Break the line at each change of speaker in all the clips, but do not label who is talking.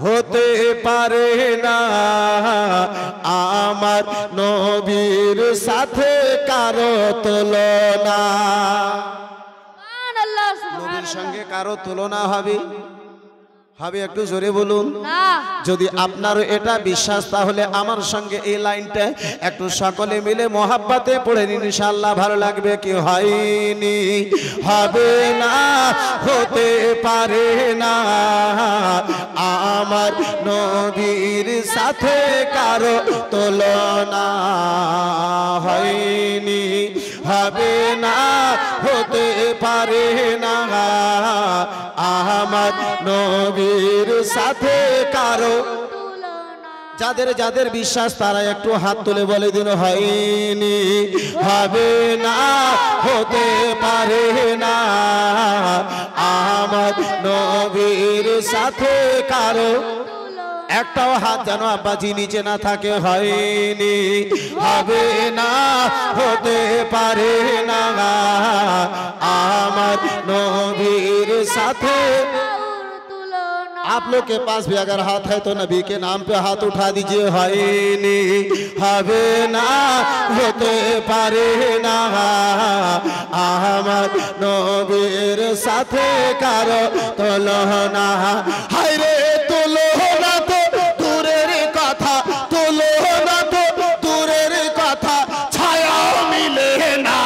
হতে পারে না আমার নবীর সাথে কারো তুলনা। নবীর সঙ্গে কারো তুলনা হবে? হবে? একটু জোরে বলুন। যদি আপনারও এটা বিশ্বাস তাহলে আমার সঙ্গে এই লাইনটা একটু সকলে মিলে মহাব্বতে পড়ে নিন, ইনশাআল্লাহ ভালো লাগবে। কি হয়নি, হবে না, হতে পারে না আমার নবীর সাথে কারো তুলনা। হয়নি, হবে না, হতে পারে না আমার নবীর সাথে কারো। যাদের যাদের বিশ্বাস তারা একটু হাত তুলে বলে দিন, হয়নি, হবে না, হতে পারে না আমার নবীর সাথে কারো। একটাও হাত যেন আব্বাজি নিচে না থাকে। হয়নি, হবে না, হতে পারে না আমার नबीर साथे। आप लोग के पास भी अगर हाथ है तो नबी के नाम पे हाथ उठा दीजिए। हईनी हवे ना होते पारे ना आमद नबीर साथे कारो तुलना। हाय रे तुलना तो दूरेर कथा, तुलना तो दूरेर कथा, छाया मिले ना।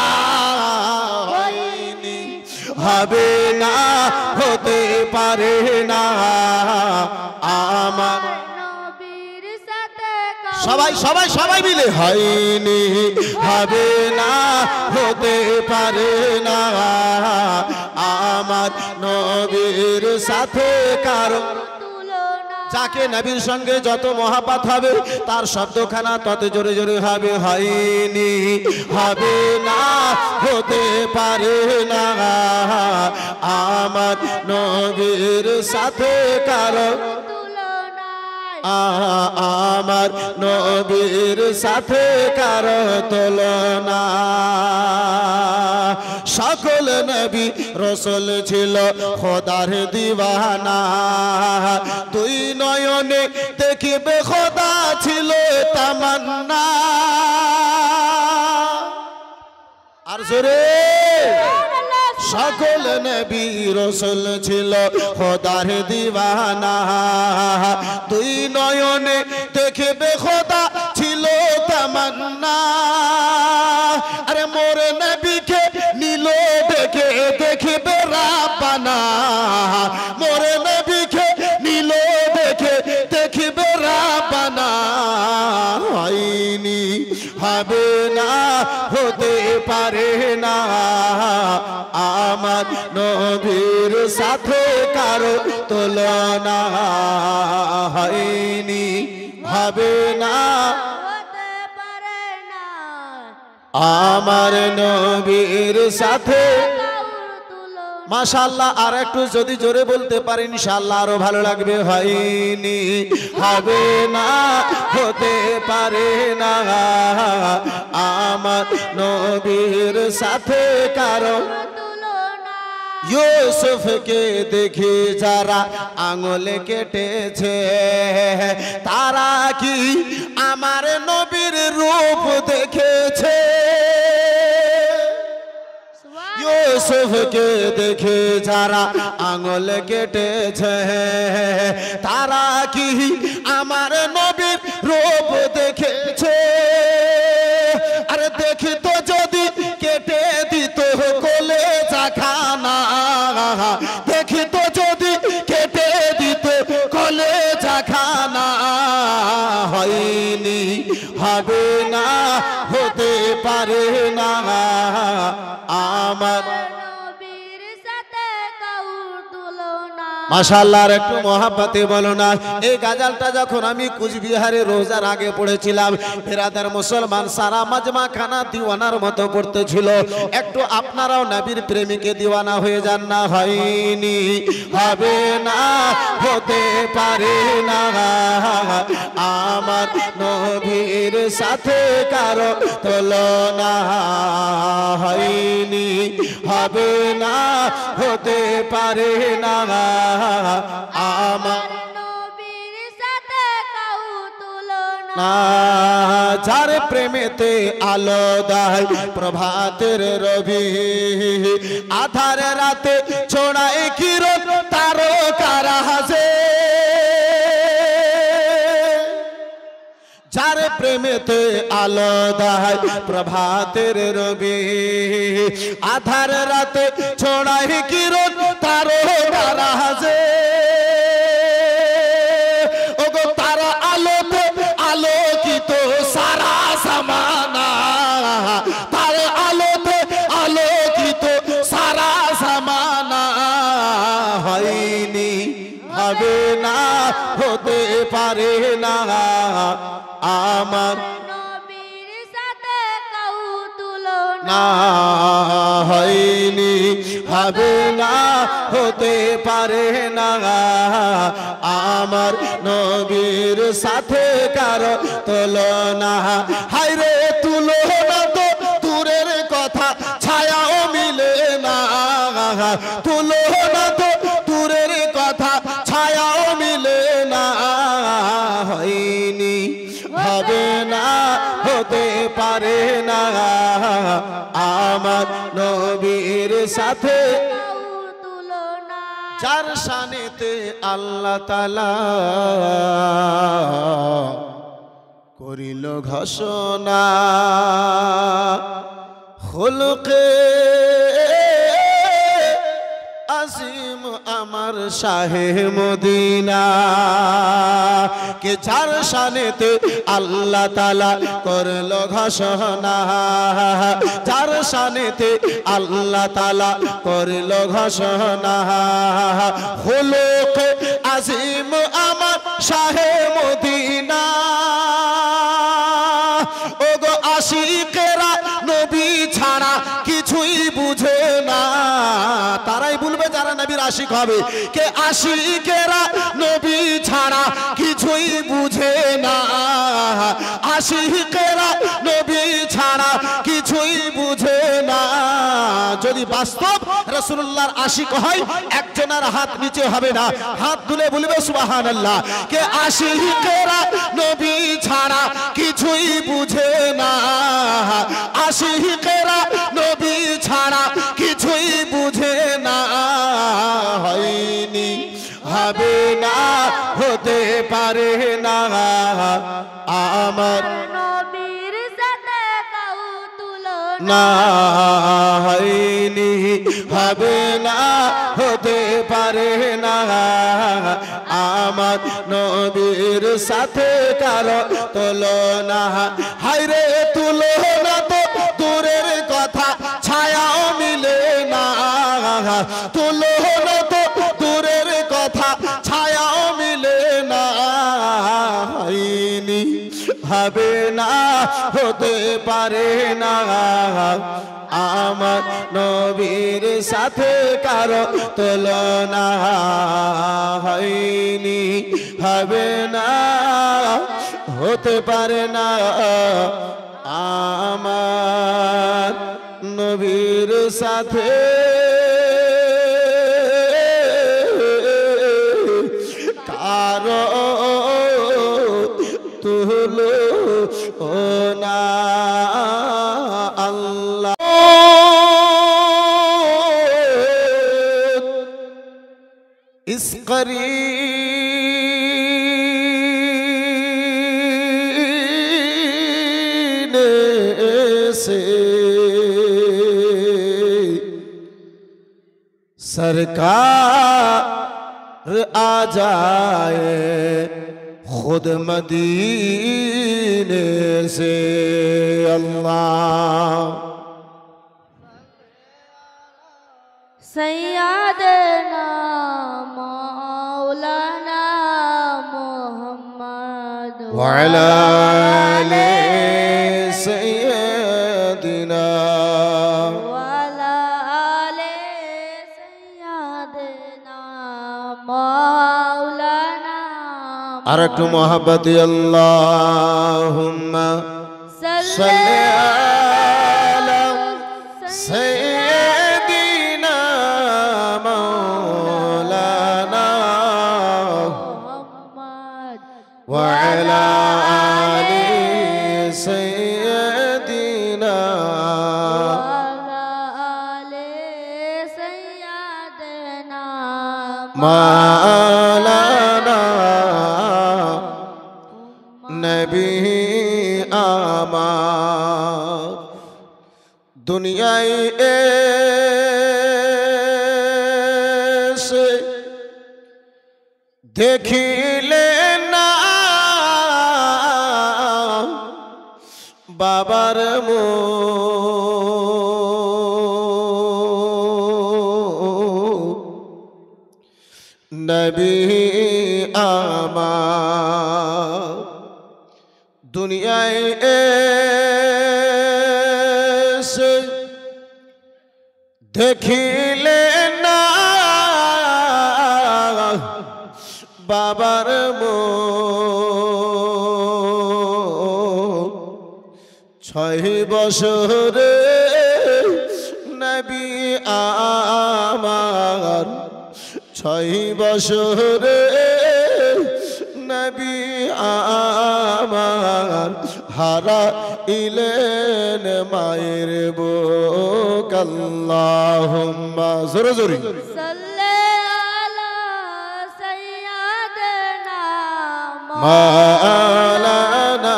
हईनी हवे ना होते पारे ना आमद नबीर साथे सबाई सबाई सबाई मिले। हईनी हवे ना होते पारे ना आमद नबीर साथे कारो। जाके नबीर संगे যত मोहब्बत হবে তার শব্দখানা তত জোরে জোরে হবে। হয়নি হবে না হতে পারে না আমার নবীর সাথে কারো আমার নবীর সাথে কারো তুলনা। সকল নবী রসুল ছিল খোদার দিওয়ানা, দুই নয়নে দেখিবে খোদা ছিল তামান্না। আর জোরে সকল নবী রসুল ছিল খোদার দিওয়ানা, দুই নয়নে দেখিবে খোদা ছিল তামান্না। আরে মোর নবীকে নীল দেখে দেখিবে রাব্বানা, মোর নবীকে নীল দেখে দেখিবে রাব্বানা। হয়নি হবে না হতে পারে না আমার নবীর সাথে কারো তুলনা। হয়নি হবে না হতে পারে না আমার নবীর সাথে। মাশাআল্লাহ আর একটু যদি জোরে বলতে পারেন ইনশাআল্লাহ আরো ভালো লাগবে। হয়নি হবে না হতে পারে না আমার নবীর সাথে কারো। यूसुफ के देखी जरा आंगुल केटेছে तारा की आमार नबीर रूप देखेছে। यूसुफ के देखे जरा आंगुल केटेছে तारा की आमार नबीर रूप देखेছে। अरे देखी तो जदि केटे दित कोले जाखाना, देखी तो जदि केटे दित कोले जाखाना। हयनी हबे ना होते पारे ना आमद माशाल्लाह আর একটু মহব্বতে বলো না। এই গাজালটা যখন আমি কুচবিহারে রোজার আগে পড়েছিলাম ফেরাদার মুসলমান সারা মাজমা খানা দিওয়ানার মতো করতেছিল। একটু আপনারাও নবীর প্রেমিকে দিওয়ানা হয়ে যান না। হয়নি হবে না হতে পারে না আমার নবীর সাথে কারো তুলনা। হয়নি হবে না হতে পারে না আমার না যার প্রেমেতে আলো দেয় প্রভাতের রবি আধার রাতে ছড়ায় কিরণ তারকার হাসে যার প্রেমেতে আলো দেয় প্রভাতের রবি আধার রাতে ছড়ায় কিরণ তারকার হাসে ওগো তারা আলোতে আলোকিত সারা জামানা তার আলোতে আলোকিত সারা জামানা হয়নি হবে না হতে পারে না আমার
নবীর সাথে কাউ তুলনা
না হয়নি হবে না হতে পারে না আমার নবীর সাথে কারো তুলনা হায়রে তুলনা তো দূরের কথা ছায়াও মিলে না তুলনা তো দূরের কথা ছায়াও মিলে না হয়নি হবে না হতে পারে না আমার নবীর সাথে
কাউ তুলনা
যার শানেতে আল্লাহ তাআলা করিল ঘোষণা খুলুকে আজিম আমার শাহে মদিনা কে যার শানেতে আল্লাহ তাআলা করলো ঘোষণা যার শানেতে আল্লাহ তাআলা করলো ঘোষণা খুলুকে আজিম আমার শাহে মদিনা ওগো আশিকেরা নবী ছাড়া কিছুই বুঝে না তারাই বলবে যারা নবীর আশিক হবে কে আশিকেরা নবী ছাড়া কিছুই বুঝে না আশিকেরা নবী ছাড়া কিছুই বুঝে না যদি বাস্তব রাসূলুল্লাহর আশিক হয় একজনের হাত নিচে হবে না হাত তুলে বলবে সুবহানাল্লাহ কে আশিকেরা নবী ছাড়া কিছুই বুঝে না আশিকেরা নবী ছাড়া কিছুই বুঝে না হয়নি হবে না হতে পারে না আমার
নবীর সাথে কাউ তুলনা
না হয়নি হবে না হতে পারে না আমার নবীর সাথে কারো তুলনা হায়রে তুলনা তো দূরের কথা ছায়াও মিলে না তুলনা তো দূরের কথা ছায়াও মিলে না হয়নি হবে না হতে পারে না আমার নবীর সাথে কারো তুলনা হয়নি হবে না হতে পারে না আমার নবীর সাথে কারো তুলনা আল্লাহ इस करीने से सरकार आ जाए खुद मदीने से अल्लाह
सैयदना मौलाना मोहम्मद
वअला आले सय्यदिना
वाला आले सैयदना मौलाना
अरकु मोहब्बती अल्लाहुम्मा सल्ली अला सय्यदिना मौलाना
मोहम्मद
वअला आले মাওলানা নবী আমার দুনিয়ায় এসে দেখিলে না বাবার নবী আমার দুনিয়ায় এসে দেখিলে না বাবার ছয় বছরে নবী আমার ছয় বছরে নবী আমার হারাইলেন মায়ের বুক আল্লাহুম্মা জোরে জোরে
সাল্লি আলা সাইয়্যিদিনা
মাওলানা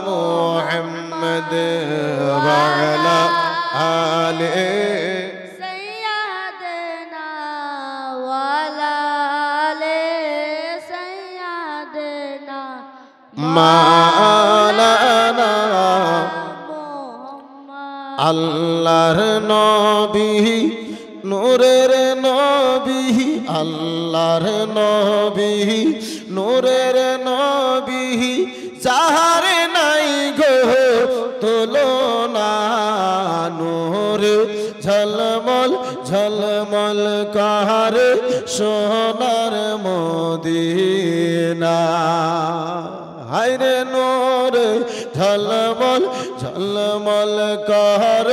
মুহাম্মদ ওয়া আলা আলি
সাইয়্যিদিনা ওয়া আলা আলি সাইয়্যিদিনা
মাওলানা
মুহাম্মদ
আল্লাহর নবী নূরের নবী আল্লাহর নবী নূরের নবী যাহার নাই গো তুলনা নূর ঝলমল ঝলমল কাহার সোনার মদিনা হায়রে নূর ঝলমল ঝলমল কাহার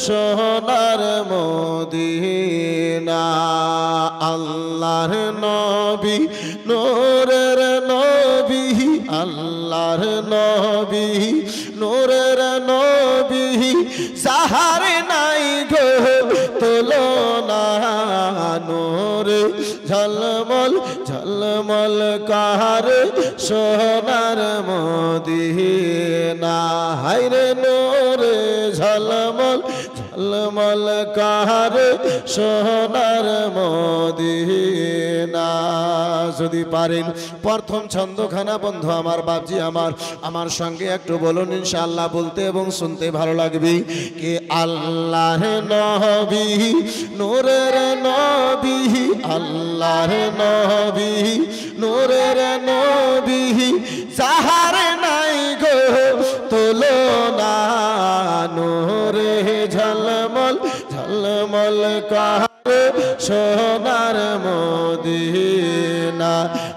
সোনার মদিনা আল্লাহর নবী নূরের নবী আল্লাহর নবী নূরের নবী যাহার নাই গো তুলনা নূর ঝলমল ঝলমল কাহার সোনার মদিনা হায়রে নূর ঝলমল ঝলমল কাহার সোনার মদিনা যদি পারেন প্রথম ছন্দখানা বন্ধু আমার বাপজি আমার সঙ্গে একটু বলুন ইনশাআল্লাহ বলতে এবং শুনতে ভালো লাগবে কে আল্লাহর নবী নূরের নবী আল্লাহর নবী নূরের নবী যাহার নাই গো তুলনা নূরে ঝলমল ঝলমল কাহার সোনার মদিনা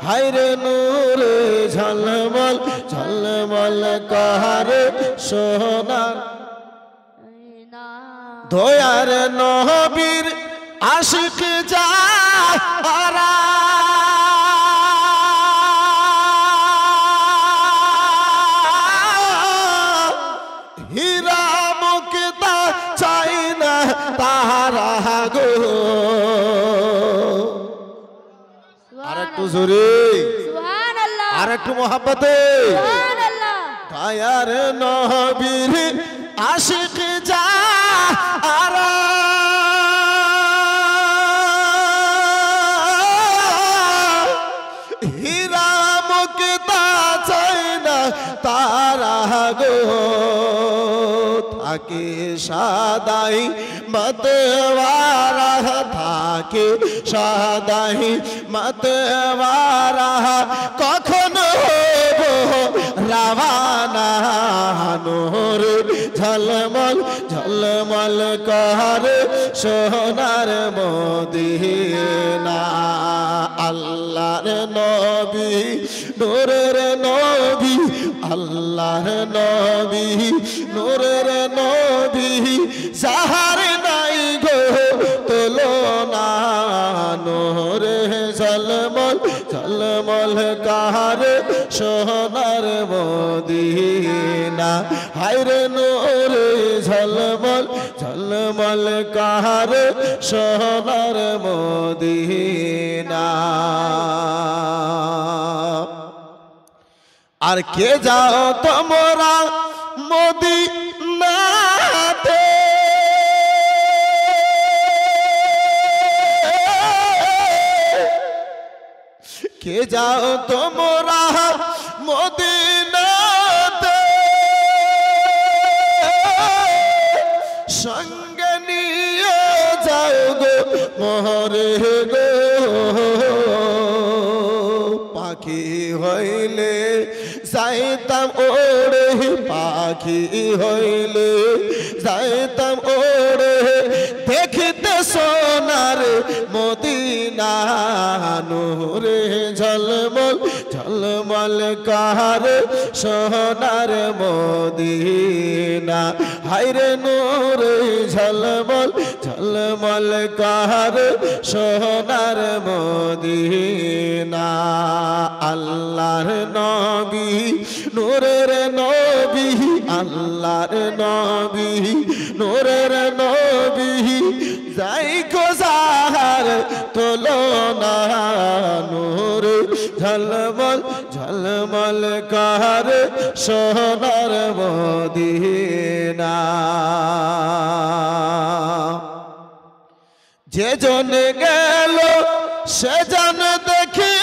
হায়রে নূরে ঝলমল ঝলমল কাহার সোনার দয়ার নবীর আশিক যারা হীরা মুক্তা চাই না তাহারা গো আরেকটু জোরে
সুবহানাল্লাহ
আরেকটু মোহাব্বতে
সুবহানাল্লাহ
দয়ার নবীর আশিক যারা হীরা মুক্তা চাই না তারা গো থাকে সাদাই মতওয়ারা থাকে সাদাই মতওয়ারা কখনো রাওয়ানা নূর ঝলমল ঝলমল কাহার সোনার মদিনা আল্লাহর নবী নূরের নবী আল্লাহর নবী নূরের নবী যাহার নাই গো তুলনা নূরে ঝলমল ঝলমল ঝলমল কাহারে সোনার মদিনা হায়রে নূরে ঝলমল ঝলমল কাহারে সোনার মদিনা আর কে যাও তোমরা মদিনাতে কে যাও তোমরা মদিনাতে সঙ্গে নিয়ে যাও গো মোহরে গো পাখি হইলে যাইতাম ওড়ে পাখি হইলে যাইতাম ওড়ে দেখিতে সোনার মদিনা নূরে ঝলমল ঝলমল কাহারে সোনার মদিনা হায়রে নূরে ঝলমল ঝলমল কাহারে সোনার মদিনা আল্লাহর নবী নূরের নবী আল্লাহর নবী নূরের নবী যাই গো যাহার তুলনা নূরে ঝলমল ঝলমল কাহারে সোনার মদিনা যে জন গেল সে জন দেখি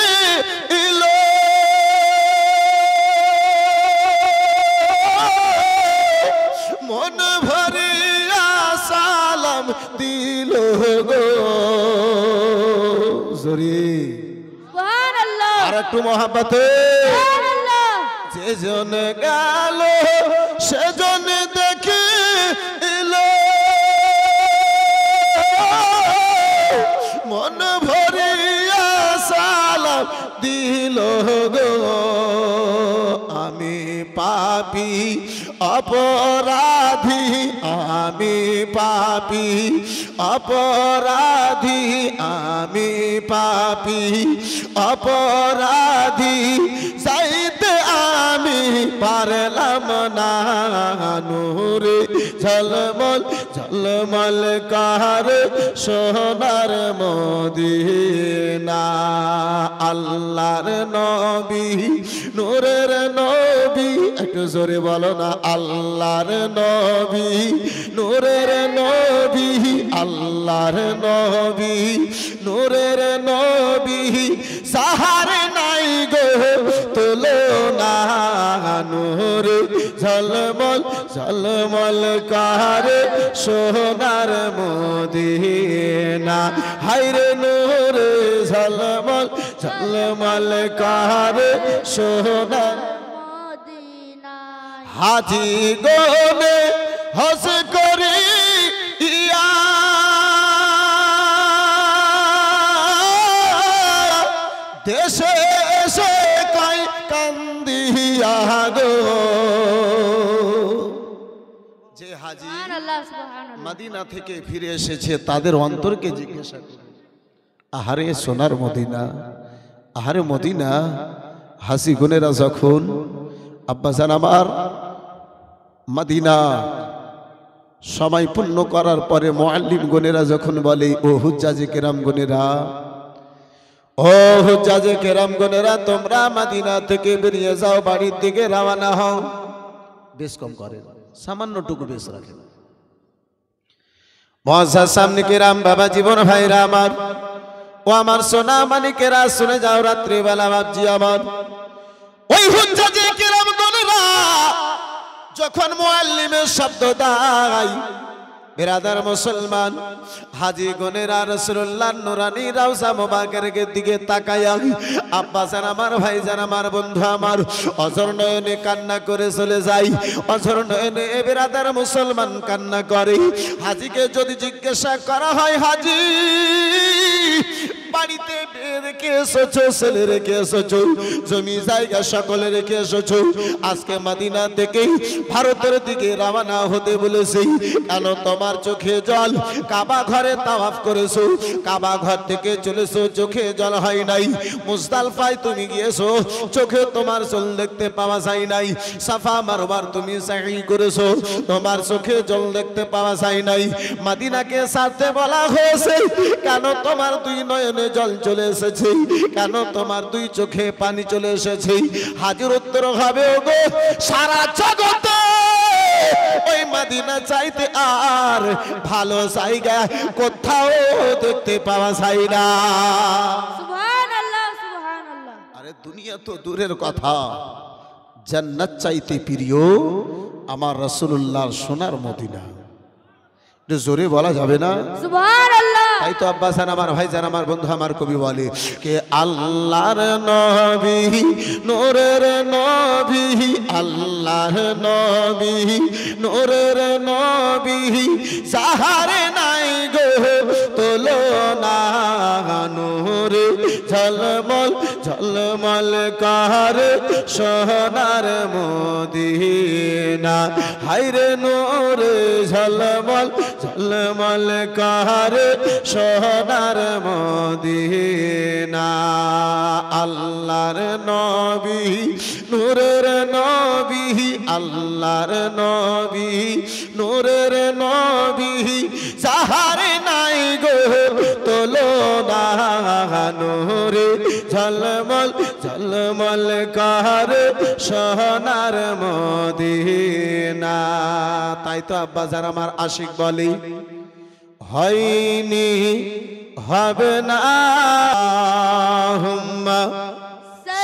মন ভরিয়া সালাম দিল গো জরি
সুবহানাল্লাহ
আর একটু মহব্বতে
সুবহানাল্লাহ
যে জন গেল সে জন দেখি মন ভরিয়া সালাম দিল গো আমি পাপী অপরাধী আমি পাপী অপরাধী আমি পাপী অপরাধী যাইতে আমি পারলাম না নূরে ঝলমল ঝলমল কাহারে সোনার মদিনা আল্লাহর নবী নূরের নবী একটু জোরে বলো না আল্লাহর নবী নূরের নবী আল্লাহর নবী নূরের নবী সাহার নাই গো তুলনা নূরে ঝলমল ঝলমল কাহারে সোনার মদিনা হায়রে নূরে ঝলমল ঝলমল কাহারে সোনার
মদিনা
হাজি গোনে হস করি ইয়া দেশে এসে কাই কান্দিয়া গো যে হাজি
সুবহানাল্লাহ সুবহানাল্লাহ
মদিনা থেকে ফিরে এসেছে তাদের অন্তরকে জিজ্ঞাসা করে আহারে সোনার মদিনা আহারে মদিনা হাসি গুনেরা যখন আব্বাজান আমার মদিনা সময় পূর্ণ করার পরে মুআল্লিম গনেরা যখন বলে ও হুজ্জাজে কেরাম গনেরা ও হুজ্জাজে কেরাম গনেরা তোমরা মদিনা থেকে বেরিয়ে যাও বাড়ির দিকে রওনা হও বেশ কম করে সামান্যটুকু বেশ রাখে মুআজ্জাজ সামনে কেরাম বাবা জীবন ভাইরা আমার ও আমার সোনা মানিকেরা শুনে যাও রাত্রিবেলা বাপজি আমার ওই হুজ্জাজে কেরাম গনেরা যখন মুআল্লিমের শব্দ দেয় বিরাদার মুসলমান হাজি গনেরা রাসূলুল্লাহ নুরানি রওজা মুবারকের দিকে তাকায়া আব্বাজান আমার ভাইজান আমার বন্ধু আমার অঝর নয়নে কান্না করে চলে যায় অঝর নয়নে বিরাদার মুসলমান কান্না করে হাজিকে যদি জিজ্ঞাসা করা হয় হাজি বাড়িতে বিয়ে রেখে এসেছো, ছেলে রেখে এসেছো, জমি জায়গা সকলে রেখে এসেছো, আজকে মদিনা থেকে ভারতের দিকে রওনা হতে বলেছি। কেন তোমার চোখে জল? কাবা ঘরে তাওয়াফ করেছো, কাবা ঘর থেকে চলেছো, চোখে জল হয় নাই। মুজদালফায় তুমি গিয়েছো, চোখে তোমার জল দেখতে পাওয়া যায় নাই। সাফা মারওয়ার তুমি সাই করেছো, তোমার চোখে জল দেখতে পাওয়া যায় নাই। মদিনাকে ছাড়তে বলা হয়েছে, কেন তোমার দুই নয়নে জল চলে এসেছে? কেন তোমার দুই চোখে পানি চলে এসেছে? হাজির উত্তর হবে, ওগো সারা জগতে ওই মদিনা চাইতে আর ভালো জায়গা কোথাও দেখতে পাওয়া যায় না।
সুবহানাল্লাহ, সুবহানাল্লাহ।
আরে দুনিয়া তো দূরের কথা, জান্নাত চাইতে প্রিয় আমার রাসূলুল্লাহর সোনার মদিনা। এটা জোরে বলা যাবে না?
সুবহানাল্লাহ।
তাই তো আব্বাসান আমার ভাইজান আমার বন্ধু আমার কবি বলে কে আল্লাহর নবী নূরের নবী, আল্লাহর নবী নূরের নবী, সাহারে নাই গো তুলনা, নূরে ঝলমল ঝলমল কার সোনার মদিনা, হায়রে নূরে ঝলমল ঝলমল কার সোনার মদিনা। আল্লাহর নবী নূরের নবী, আল্লাহর নবী নূরের নবী, সাহারে নাই গো তুলনা, নূরে ঝলমল ঝলমল কার সোনার মদিনা। তাই তো আব্বা যারা আমার আশিক বলে হয়নি হবে না, হুম্মা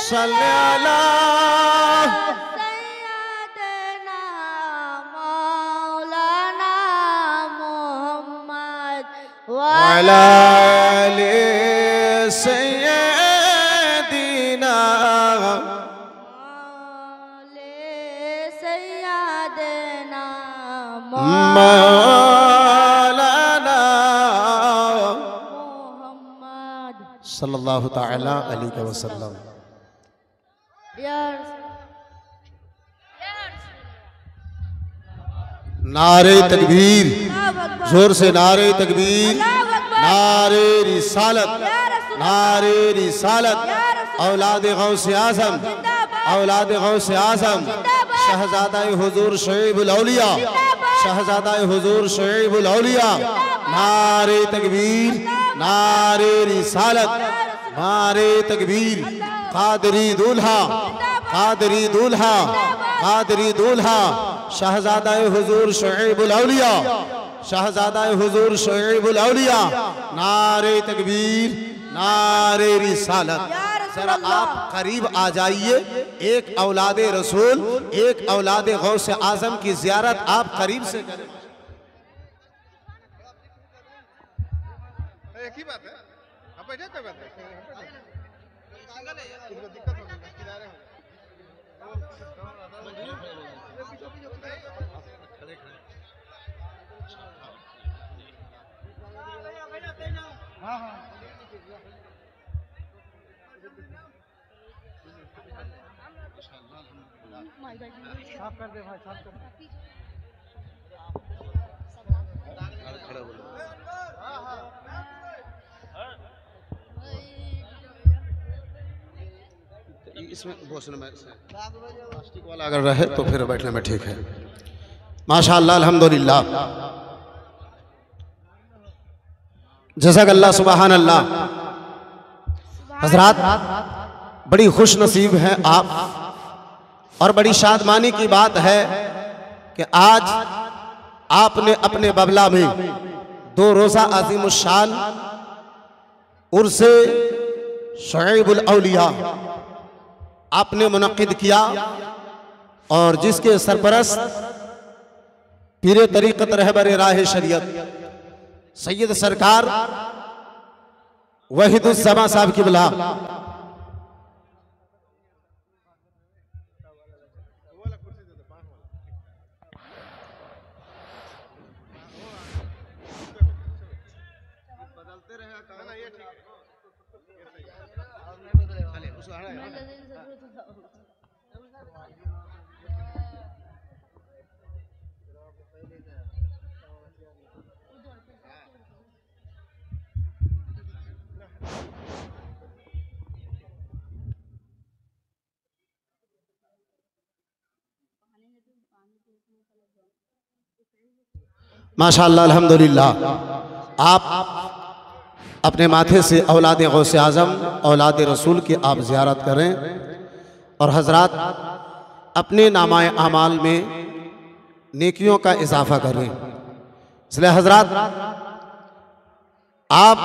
সাল্লি আলা
সাইয়্যিদানা মাওলানা মুহাম্মদ ওয়া
আলা আলি সাইয়্যিদিনা
আলি সাইয়্যিদানা
মাওলানা
মুহাম্মদ
সাল্লাল্লাহু তাআলা আলাইহি ওয়াসাল্লাম।
ইয়া
नारे तकबीर,
अल्लाहु अकबर,
जोर से नारे तकबीर,
अल्लाहु अकबर,
नारे रिसालत,
या रसूल
नारे रिसालत,
या रसूल
औलाद गौसे आजम,
जिंदाबाद,
औलाद गौसे आजम,
जिंदाबाद,
शहजादा हुजूर शुएबुल औलिया, शहजादा हुजूर शुएबुल औलिया, नारे तकबीर, नारे रिसालत, नारे तकबीर, कादरी दूल्हा, कादरी दूल्हा, कादरी दूल्हा, शहजादा हुजूर शुएबुल औलिया, शहजादा हुजूर शुएबुल औलिया, नारे तकबीर, नारे रिसालत। जरा आप करीब आ जाइए, एक औलादे रसूल, एक औलादे गौसे आजम की जियारत आप करीब से करें।
एक ही बात है, अब बैठे कोई बात नहीं, दिक्कत होगी किनारे हो। हाँ हाँ साफ कर दे भाई, साफ कर दे।
इसमें बोसने में प्लास्टिक वाला अगर रहे तो फिर बैठने में ठीक है। माशाअल्लाह अल्हम्दुलिल्लाह, जज़ाकल्लाह सुबहान अल्लाह। हजरात बड़ी खुश नसीब हैं आप, और बड़ी शादमानी की बात है कि आज आपने अपने बबला में 2 रोज़ा अज़ीमुश्शान उर्से शुएबुल औलिया आपने मुनक्किद किया, और जिसके सरपरस्त पीरे तरीक़त रहबर राह शरीयत सैयद सरकार वहीदुज़्ज़मा साहब क़िबला माशाअल्लाह अल्हम्दुलिल्लाह। आप अपने माथे से औलाद गौसे आज़म औलाद रसूल की आप ज़ियारत करें और हजरात अपने नामाए आमाल में नेकियों का इजाफा करें। इसलिए हजरात आप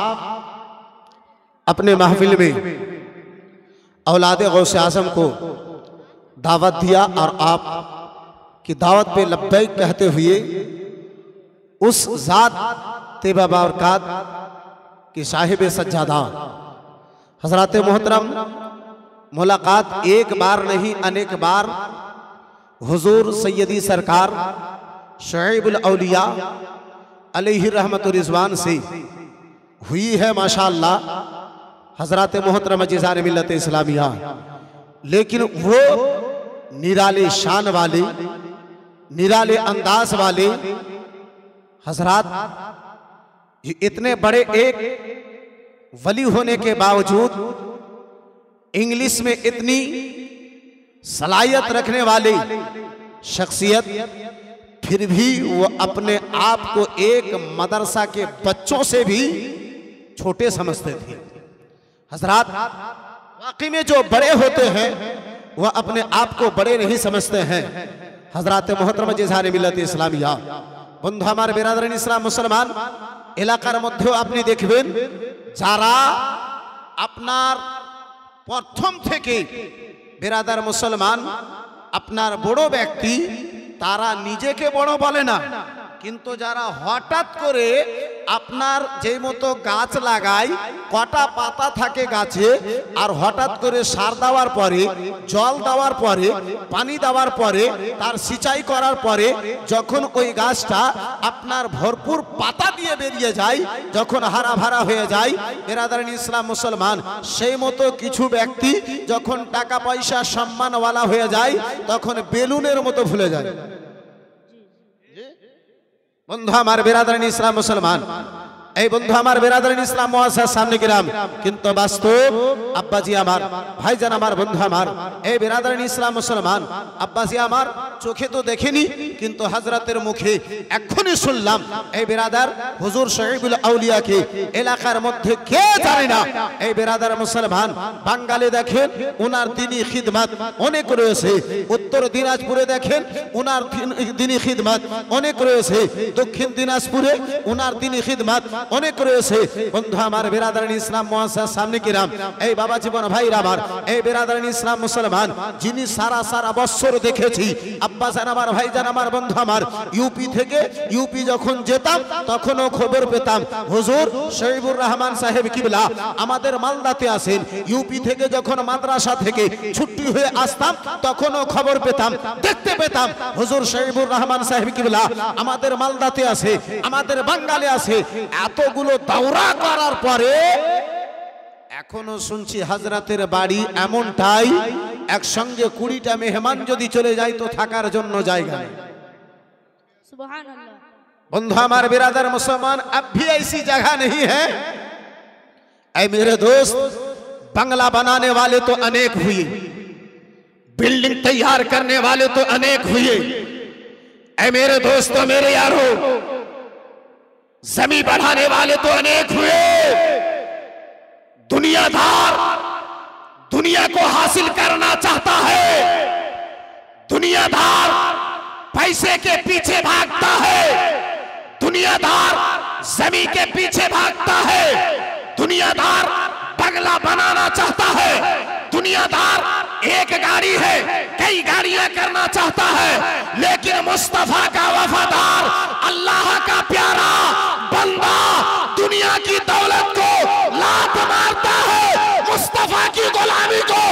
अपने महफिल में औलाद गौसे आज़म को दावत दिया और आप की दावत पे लब्बैक कहते हुए उस ज़ात तेबा बरकात की साहिब सज्जादा हजरत मोहतरम मुलाकात एक बार नहीं अनेक बार हुजूर सैयदी सरकार शुएबुल औलिया अलैहि रहमतुर रिज़वान से हुई है माशाअल्लाह हजरत मोहतरम जिज़ान मिल्लत इस्लामिया। लेकिन वो निराले शान वाले निराले अंदाज वाले हजरात ये इतने बड़े एक वली होने के बावजूद इंग्लिश में इतनी सलाहियत रखने वाली शख्सियत, फिर भी वो अपने आप को एक मदरसा के बच्चों से भी छोटे समझते थे। हजरात वाकई में जो बड़े होते हैं वह अपने आप को बड़े नहीं समझते हैं। हजरत मोहतरम जिज़ान मिल्लत इस्लामिया बंधु हमारे बिरादरान इस्लाम मुसलमान এলাকার মধ্যেও আপনি দেখবেন যারা আপনার প্রথম থেকে বিরাদার মুসলমান আপনার বড় ব্যক্তি তারা নিজেকে বড় বলে না, কিন্তু যারা হঠাৎ করে আপনার যেই মতো গাছ লাগায় কটা পাতা থাকে গাছে আর হঠাৎ করে সার দেওয়ার পরে জল দেওয়ার পরে পানি দেওয়ার পরে তার সিঁচাই করার পরে যখন ওই গাছটা আপনার ভরপুর পাতা দিয়ে বেরিয়ে যায়, যখন হারা ভরা হয়ে যায় বিরাদারান ইসলাম মুসলমান, সেই মতো কিছু ব্যক্তি যখন টাকা পয়সা সম্মানওয়ালা হয়ে যায় তখন বেলুনের মতো ফুলে যায়। বন্ধু আমার বিরাদরান ইসলাম মুসলমান, এই বন্ধু আমার বিরাদরান ইসলাম মুআসসাস সামনে গিরাম, কিন্তু বাস্তব আব্বাজি আমার ভাইজান আমার বন্ধু আমার এই বিরাদরান ইসলাম মুসলমান আব্বাজি আমার চোখে তো দেখিনি, কিন্তু হযরতের মুখে এখনই শুনলাম এই বিরাদার হুজুর শহীদুল আউলিয়াকে এলাকার মধ্যে কে জানে না। এই বিরাদার মুসলমান বাঙালি দেখেন ওনার দ্বীনি খিদমত অনেক রয়েছে, উত্তর দিনাজপুরে দেখেন ওনার দ্বীনি খিদমত অনেক রয়েছে, দক্ষিণ দিনাজপুরে ওনার দ্বীনি খিদমত অনেক রয়েছে। বন্ধু আমার বিরাদরান ইসলাম মুআসসাস সামনে কিরাম এই বাবা জীবন ভাইরা আমার এই বিরাদরান ইসলাম মুসলমান যিনি সারা বছর দেখেছি আব্বা জান আমার ভাইজান আমার বন্ধু আমার ইউপি থেকে ইউপি যখন যেতাম তখনও খবর পেতাম হুজুর শহীবুর রহমান সাহেব কিবলা আমাদের মালদাতে আসেন। ইউপি থেকে যখন মাদ্রাসা থেকে ছুটি হয়ে আসতাম তখনও খবর পেতাম দেখতে পেতাম হুজুর শহীবুর রহমান সাহেব কিবলা আমাদের মালদাতে আছে আমাদের বাঙালি আছে। এতগুলো দাওরা করার পরে এখনো শুনছি হযরতের বাড়ি এমনটাই একসঙ্গে 20টা মেহমান যদি চলে যায় তো থাকার জন্য জায়গা নেই।
सुभान
बंधु हमारे बिरादर मुसलमान अब भी ऐसी जगह नहीं है। ऐ मेरे दोस्त बंगला बनाने वाले तो अनेक हुए, बिल्डिंग तैयार करने वाले तो अनेक हुए। ऐ मेरे दोस्तों मेरे यारों जमीन बढ़ाने वाले तो अनेक हुए। दुनियादार दुनिया को हासिल करना चाहता है, दुनियादार पैसे के पीछे भागता है, दुनियादार जमीन के पीछे भागता है, दुनियादार बंगला बनाना चाहता है, दुनियादार एक गाड़ी है कई गाड़ियां करना चाहता है, लेकिन मुस्तफा का वफादार अल्लाह का प्यारा बंदा दुनिया की दौलत को लात मारता है, मुस्तफा की गुलामी को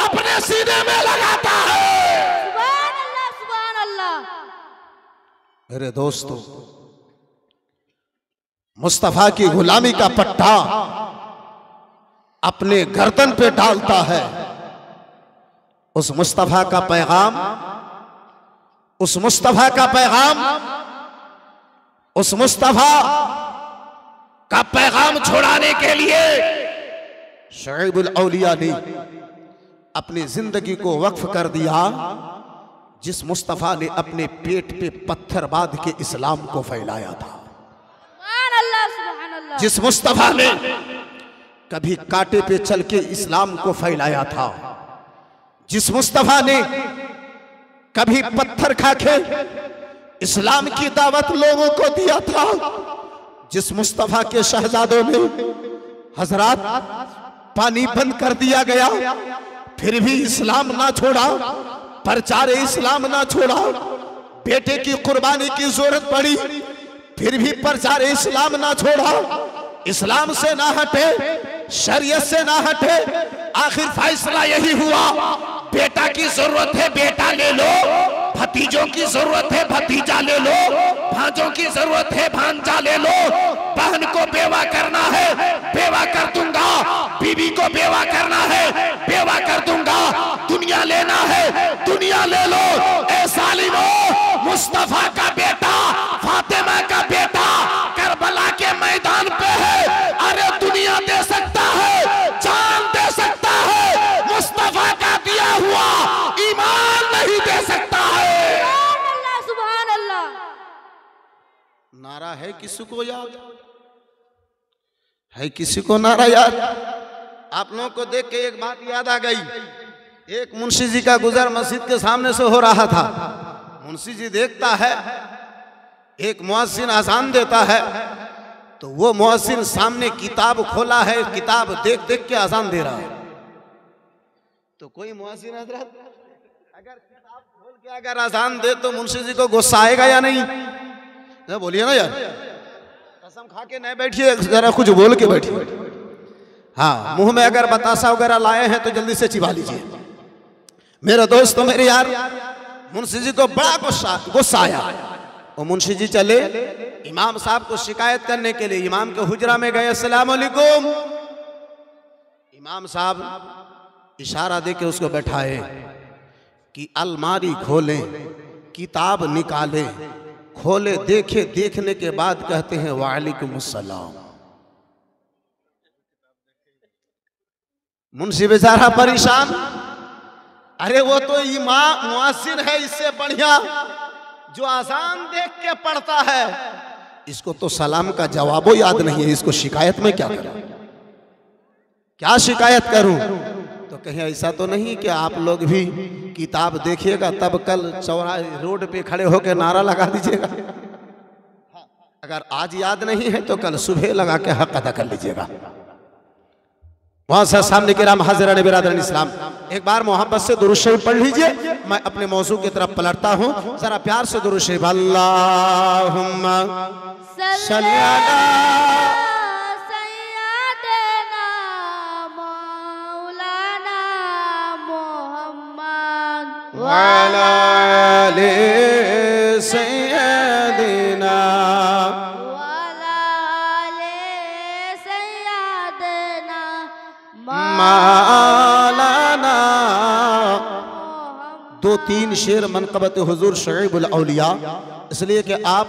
अपने सीने में लगाता है।
सुभान अल्लाह।
मेरे दोस्तों मुस्तफा की गुलामी का पट्टा अपने गर्दन पे डालता है, उस मुस्तफा का पैगाम, उस मुस्तफा का पैगाम, उस मुस्तफा का पैगाम छुड़ाने के लिए शुएबुल औलिया ने अपनी जिंदगी को वक्फ कर दिया। जिस मुस्तफा ने अपने पेट पे पत्थर बांध के इस्लाम को फैलाया था,
सुभान अल्लाह, सुभान अल्लाह।
जिस मुस्तफा ने कभी कांटे पे चल के इस्लाम को फैलाया था, जिस मुस्तफा ने कभी पत्थर खा के इस्लाम की दावत लोगों को दिया था, जिस मुस्तफा के शहजादों ने हजरात पानी बंद कर दिया गया फिर भी इस्लाम ना छोड़ा, प्रचार इस्लाम ना छोड़ा, बेटे की कुर्बानी की जरूरत पड़ी फिर भी प्रचार इस्लाम ना छोड़ा, इस्लाम से ना हटे, शरीयत से ना हटे। आखिर फैसला यही हुआ, बेटा की जरूरत है बेटा ले लो, भतीजों की जरूरत है भतीजा ले लो, भांजों की जरूरत है भांजा ले लो, बहन को बेवा करना है बेवा कर दूंगा, बीवी को बेवा करना है बेवा कर दूंगा, दुनिया लेना है दुनिया ले लो। ए सालिमो, मुस्तफा का बेटा, फातिमा का बेटा करबला के मैदान पे है। अरे दुनिया दे सकता है, जान दे सकता है, मुस्तफा का दिया हुआ ईमान नहीं दे सकता है।
सुभान अल्लाह, सुभान अल्लाह।
नारा है किसी को याद है? किसी को नारा याद? आप लोगों को देख के एक बात याद आ गई। एक मुंशी जी का गुजर मस्जिद के सामने से हो रहा था। मुंशी जी देखता है एक मुअज्जिन अजान देता है, तो वो मुअज्जिन सामने किताब खोला है, किताब देख देख के अजान दे रहा है। तो कोई मुअज्जिन हजरत अगर किताब खोल के अगर अजान दे तो मुंशी जी को गुस्सा आएगा या नहीं? बोलिए ना यार, कसम खा के नहीं बैठिए, जरा कुछ बोल के बैठिए। हाँ, मुंह में अगर बतासा वगैरह लाए हैं तो जल्दी से चिबा लीजिए। मेरे दोस्त, मेरे यार, मुंशी जी को बड़ा गुस्सा आया। और मुंशी जी चले इमाम साहब को शिकायत करने के लिए, इमाम के हुजरा में गए। अस्सलाम वालेकुम। इमाम साहब इशारा दे के उसको बैठाए कि अलमारी खोलें, किताब निकालें, खोले, देखे, देखने के बाद कहते हैं वालेकुम अस्सलाम। मुंशी बेचारा परेशान। अरे वो तो इमाम मुअज्जिन है, इससे बढ़िया जो आजान देख के पढ़ता है, इसको तो सलाम का जवाबो याद नहीं है, इसको शिकायत में क्या करूं, क्या शिकायत करूं? तो कहीं ऐसा तो नहीं कि आप लोग भी किताब देखिएगा तब कल चौराहे रोड पे खड़े होकर नारा लगा दीजिएगा। अगर आज याद नहीं है तो कल सुबह लगा के हक अदा कर लीजिएगा। वहां से सामने के राम हाजिरान बिरादरान इस्लाम, एक बार मोहब्बत से दुरूद शरीफ पढ़ लीजिए। मैं अपने मौजू की तरफ पलटता हूँ, जरा प्यार से दुरूद शरीफ। अल्लाहुम्मा सल्ली अला
सय्यदना मौलाना मोहम्मद
व अला आले सय्यदिना मौलाना। दो तीन शेर मनक़बत हुजूर शुएबुल औलिया, इसलिए कि आप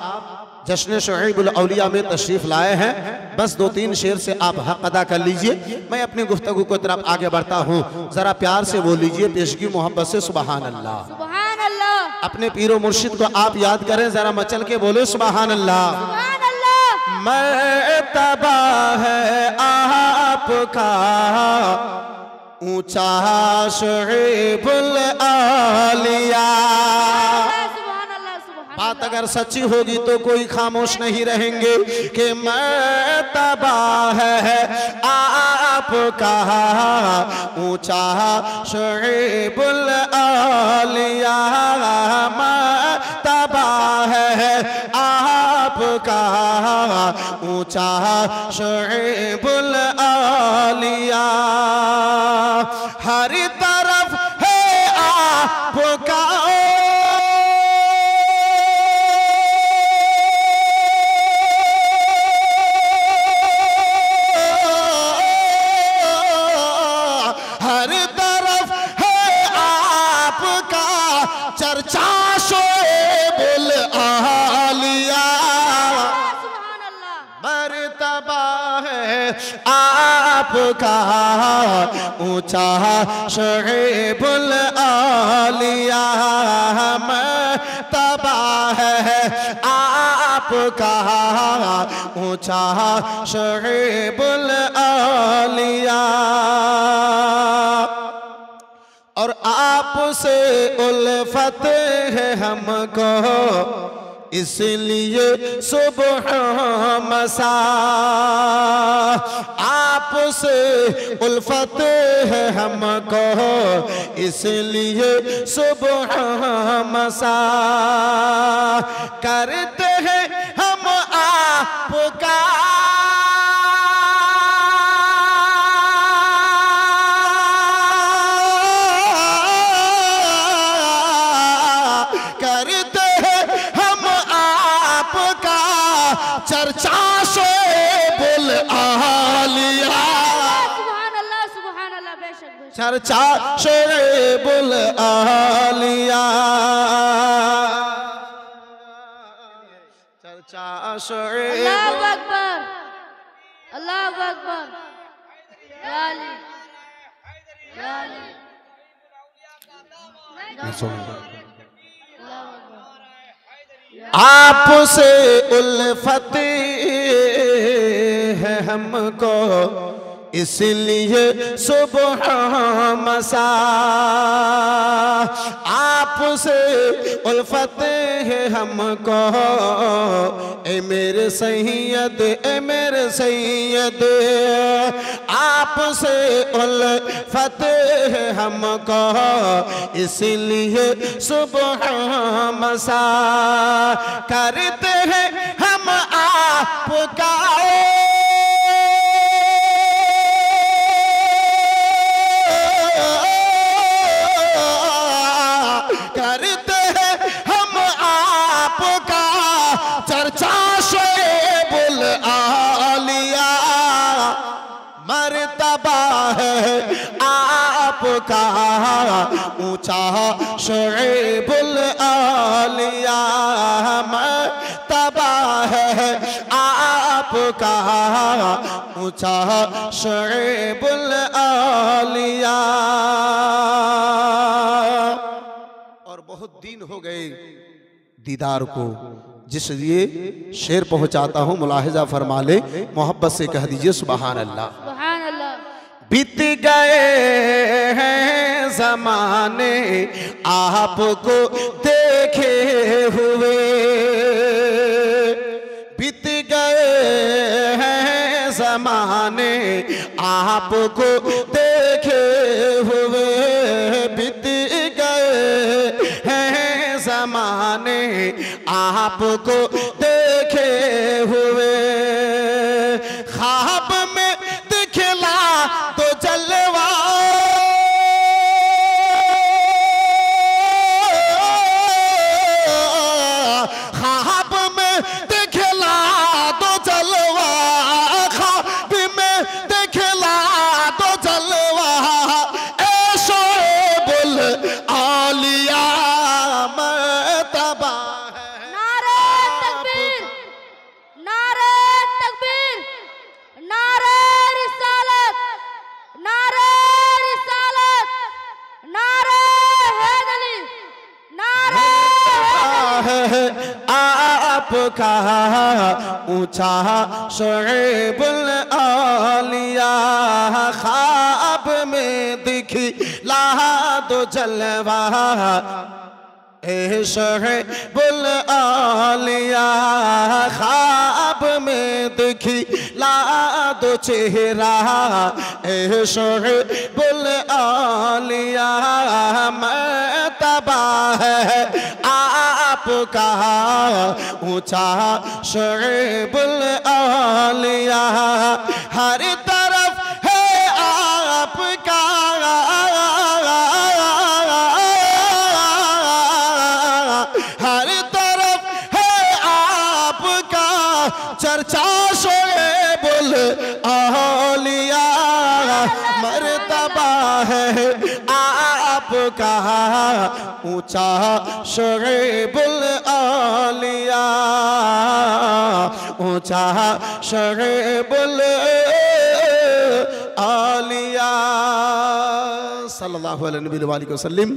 जश्न शुएबुल औलिया में तशरीफ लाए हैं, बस दो तीन शेर से आप हक अदा कर लीजिए। मैं अपनी गुफ्तगू को तरफ आगे बढ़ता हूँ, जरा प्यार से बोल लीजिए, पेशगी मोहब्बत से सुबहान अल्लाह।
सुभान अल्लाह।
अपने पीरो मुर्शिद को आप याद करें, जरा मचल के बोले सुबहान अल्लाह।
सुभान अल्लाह।
मर्तबा है आपका ऊंचा शुएबुल औलिया।
सुभान अल्लाह, सुभान
बात अगर सच्ची होगी तो कोई खामोश नहीं रहेंगे कि मर्तबा है आपका ऊंचा शुएबुल औलिया। मर्तबा है आपका ऊंचा शुएबुल औलिया। हर तरफ है आपका हर तरफ है आपका ऊंचा शरीबुल आलिया मर्तबा है आपका ऊंचा शरीबुल आलिया और आपसे उल्फत है हमको इसलिए सुबह मसा आपसे उल्फत है हमको इसलिए सुबह मसा करते हैं हम आपका चर्चा से बोल आलिया
सुभान अल्लाह बेशक बेशक
चर्चा से बोल आलिया चर्चा से
अल्लाहु अकबर अल्लाहु अकबर या अली या अली
आपसे उल्फत है हमको इसलिए सुबह मसा आपसे उल्फत है हमको ए मेरे सैयद ए मेरे सैयद आपसे उल्फत है हमको इसलिए सुबह मसा करते हैं हम आपका करते हैं हम आपका चर्चा से बोल आलिया मर्तबा है आपका ऊंचा शरीबुल आलिया मर्तबा है आपका ऊंचा शरीबुल आलिया बहुत दिन हो गए दीदार को जिसलिए शेर पहुंचाता हूं मुलाहिजा फरमा ले मोहब्बत से कह दीजिए सुभान अल्लाह
सुभान अल्लाह
बीत गए हैं जमाने आपको देखे हुए बीत गए हैं जमाने आपको देखे हुए बीत जमाने आपको देखे हुए ख्वाब में दिखला तो जलवा ख्वाब में दिखला तो जलवा ख्वाब में दिखला तो जलवा ऐशो बोल आलिया आपका ऊंचा शरीबुल आलिया ख्वाब में दिखला दो जलवा ए शरीबुल आलिया ख्वाब में दिखला दो चेहरा ए शरीबुल आलिया मर्तबा है आपका ऊंचा शरीबुल आलिया हर तरफ है आपका हर तरफ है आपका चर्चा शोएबुल आलिया मर्तबा है आपका ऊंचा शोएबुल आलिया ऊंचा शोएबुल সাল্লাল্লাহু আলাইহি ওয়াসাল্লাম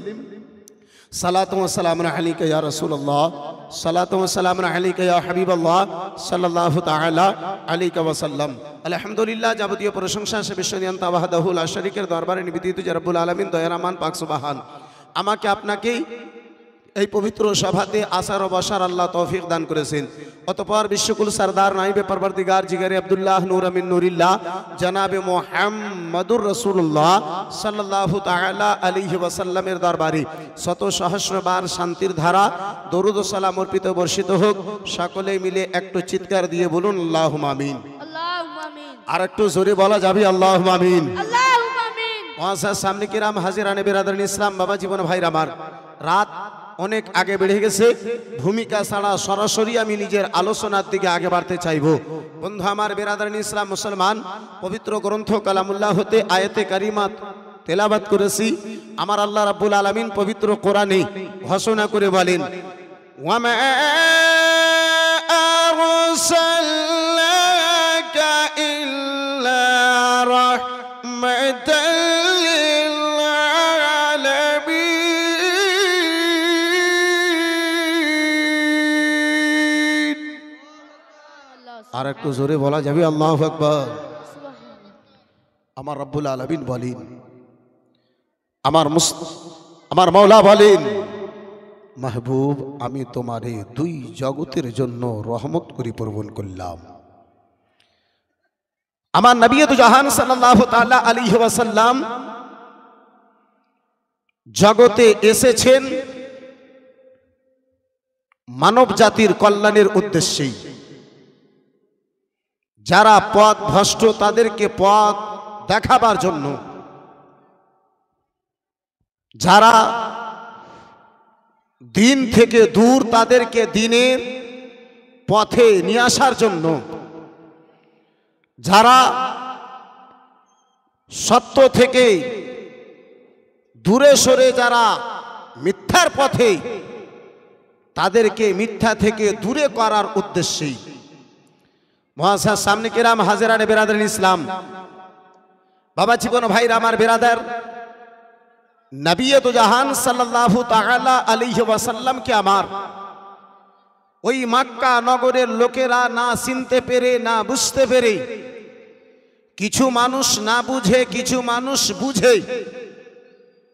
সালাতু ওয়া সালামুন আলাইকা ইয়া রাসূলুল্লাহ সালাতু ওয়া সালামুন আলাইকা ইয়া হাবিবাল্লাহ সাল্লাল্লাহু তাআলা আলাইকা ওয়া সাল্লাম। আলহামদুলিল্লাহ, যাবতীয় প্রশংসা সে বিশ্বনিয়ন্তা ওয়াহদাহু লা শারীকের দরবারে নিবেদিত যে রব্বুল আলামিন দয়া রহমান পাক সুবহান। আমাকে আপনাকেই এই পবিত্র সভাতে আসার ও বসার আল্লাহ তৌফিক দান করেছেন। অতঃপর বিশ্বকুল সরদার নাইবে পরবর্তীগার জিগরে আব্দুল্লাহ নূর আমিন নূরিল্লাহ জনাবে মুহাম্মদুর রাসূলুল্লাহ সাল্লাল্লাহু তাআলা আলাইহি ওয়াসাল্লামের দরবারে শত সহস্রবার শান্তির ধারা দরুদ ও সালাম অর্পিত বর্ষিত হোক। সকলে মিলে একটু চিৎকার দিয়ে বলুন আল্লাহুম্মা আমিন।
আল্লাহুম্মা আমিন।
আর একটু জোরে বলা যাবে আল্লাহুম্মা আমিন।
আল্লাহুম্মা আমিন।
মুআজ্জাজ সামনে কিরাম হাজিরানে বিরাদরান ইসলাম, বাবা জীবন ভাইরা আমার, রাত অনেক আগে বেড়ে গেছে। ভূমিকা ছাড়া সরাসরি আমি নিজের আলোচনার দিকে আগে বাড়তে চাইব। বন্ধু আমার বিরাদরান ইসলাম মুসলমান, পবিত্র গ্রন্থ কালামুল্লাহ হতে আয়াতে কারিমাত তেলাওয়াত করেছি। আমার আল্লাহ রাব্বুল আলামিন পবিত্র কোরআনে ঘোষণা করে বলেন, ওয়ামা আরসালনাকা ইল্লা রাহমাতাল লিল আলামিন। আর একটু জোরে বলা যাবে আল্লাহু আকবার। আমার রব্বুল আলামিন বলেন, আমার মাওলা বলেন, মাহবুব আমি তোমারে দুই জগতের জন্য রহমত করে পূরণ করলাম। আমার নবী তো জাহান সাল্লাল্লাহু তাআলা আলাইহি ওয়াসাল্লাম জগতে এসেছেন মানব জাতির কল্যাণের উদ্দেশ্যেই। যারা পথ ভ্রষ্ট তাদেরকে পথ দেখাবার জন্য, যারা দিন থেকে দূর তাদেরকে দিনের পথে নিয়ে আসার জন্য, যারা সত্য থেকে দূরে সরে যারা মিথ্যার পথে, তাদেরকে মিথ্যা থেকে দূরে করার উদ্দেশ্যেই। মুআজ্জাজ সামনে কিরাম হাজিরানে বিরাদরান ইসলাম, বাবা জীবন ভাইরা আমার বিরাদার, নবী তো জাহান সাল্লাল্লাহু তাআলা আলাইহি ওয়াসাল্লামকে আমার ওই মক্কা নগরের লোকেরা না চিনতে পেরে, না বুঝতে পেরে, কিছু মানুষ না বুঝে, কিছু মানুষ বুঝে,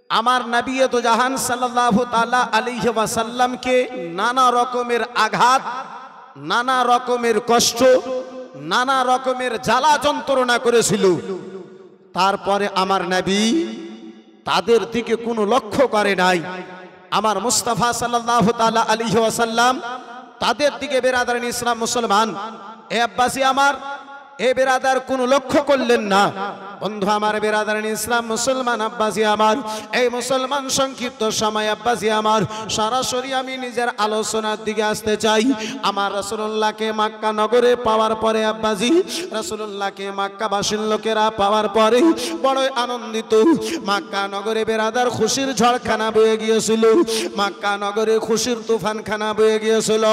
আমার নবী তো জাহান সাল্লাল্লাহু তাআলা আলাইহি ওয়াসাল্লামকে নানা রকমের আঘাত, নানা রকমের কষ্ট, নানা রকমের জ্বালা যন্ত্রণা করেছিল। তারপরে আমার নবী তাদের দিকে কোনো লক্ষ্য করে নাই। আমার মুস্তাফা সাল্লাল্লাহু তাআলা আলাইহি ওয়াসাল্লাম তাদের দিকে বিরাদরান ইসলাম মুসলমান, এ আব্বাসী আমার, এ বিরাদার কোনো লক্ষ্য করলেন না। বন্ধু আমার বিরাদরান ইসলাম মুসলমান আব্বাসী আমার, এই মুসলমান সংক্ষিপ্ত সময় আব্বাসী আমার, সরাসরি আমি নিজের আলোচনার দিকে আসতে চাই। আমার রাসূলুল্লাহকে মক্কা নগরে পাওয়ার পরে আব্বাসী, রাসূলুল্লাহকে মক্কাবাসীর লোকেরা পাওয়ার পরে বড়ই আনন্দিত। মক্কা নগরে বিরাদার খুশির ঝড়খানা বয়ে গিয়েছিল, মক্কা নগরে খুশির তুফানখানা বয়ে গিয়েছিল।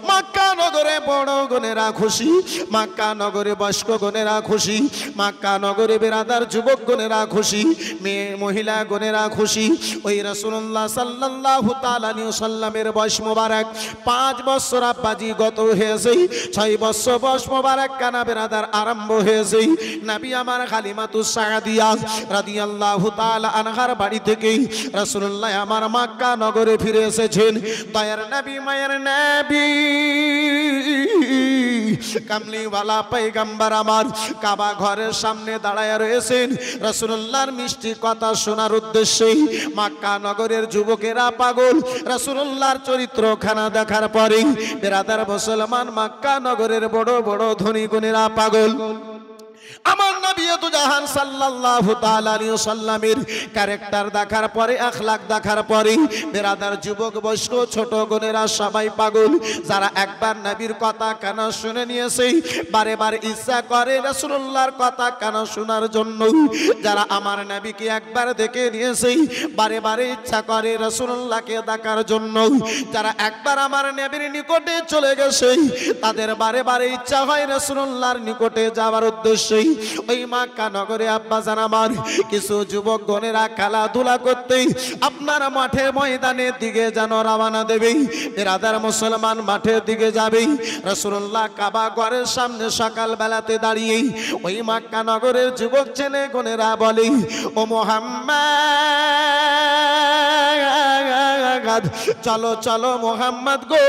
মক্কা নগরে বড় গণেরা খুশি, মক্কা নগরে বয়স্ক গণেরা খুশি, মক্কা নগরে বিরাদার যুবক গণেরা খুশি, মেয়ে মহিলা গণেরা খুশি। ওই রাসূলুল্লাহ সাল্লাল্লাহু তাআলা আলাইহি ওয়াসাল্লামের বয়স মোবারক 5 বছর আব্বাজি গত হয়েছে, 6 বছর বয়স মোবারক কানা বিরাদার আরম্ভ হয়েছে। নবী আমার হালিমাতুস সাদিয়া রাদিয়াল্লাহু তাআলা আনহার বাড়ি থেকে রাসূলুল্লাহ আমার মক্কা নগরে ফিরে এসেছেন। দয়ার নবী, মায়ের নবী, কামলিওয়ালা পয়গম্বর আমার কাবা ঘরের সামনে দাঁড়ায় রয়েছেন। রাসূলুল্লাহর মিষ্টি কথা শোনার উদ্দেশ্যে মক্কা নগরের যুবকেরা পাগল। রাসূলুল্লাহর চরিত্রখানা দেখার পরে বিরাদার মুসলমান মক্কা নগরের বড় বড় ধনী গুণেরা পাগল। আমার নবী তো জাহান সাল্লাল্লাহু তাআলা আলাইহি ওয়াসাল্লামের ক্যারেক্টার দেখার পরে, আখলাক দেখার পরে বিরাদার যুবক বয়স্ক ছোট গণেরা সবাই পাগল। যারা একবার নবীর কথা কান শুনে নিয়েছে, বারে বারে ইচ্ছা করে রাসূলুল্লাহর কথা কান শোনার জন্য। যারা আমার নবীকে একবার দেখে নিয়েছে, বারে বারে ইচ্ছা করে রাসূলুল্লাহকে দেখার জন্য। যারা একবার আমার নবীর নিকটে চলে গেছে, তাদের বারে বারে ইচ্ছা হয় রাসূলুল্লাহর নিকটে যাওয়ার উদ্দেশ্যে। ওই মক্কা নগরে আব্বাজান আমার কিছু যুবক গণেরা খেলাধুলা করতেই আপনার মাঠে ময়দানের দিকে যেন রওনা দেবে। বিরাদার মুসলমান মাঠের দিকে যাবে। রাসূলুল্লাহ কাবা ঘরের সামনে সকাল বেলাতে দাঁড়িয়ে ওই মক্কা নগরের যুবক ছেলে গণেরা বলে, ও মুহাম্মদ চলো চলো মুহাম্মদ গো,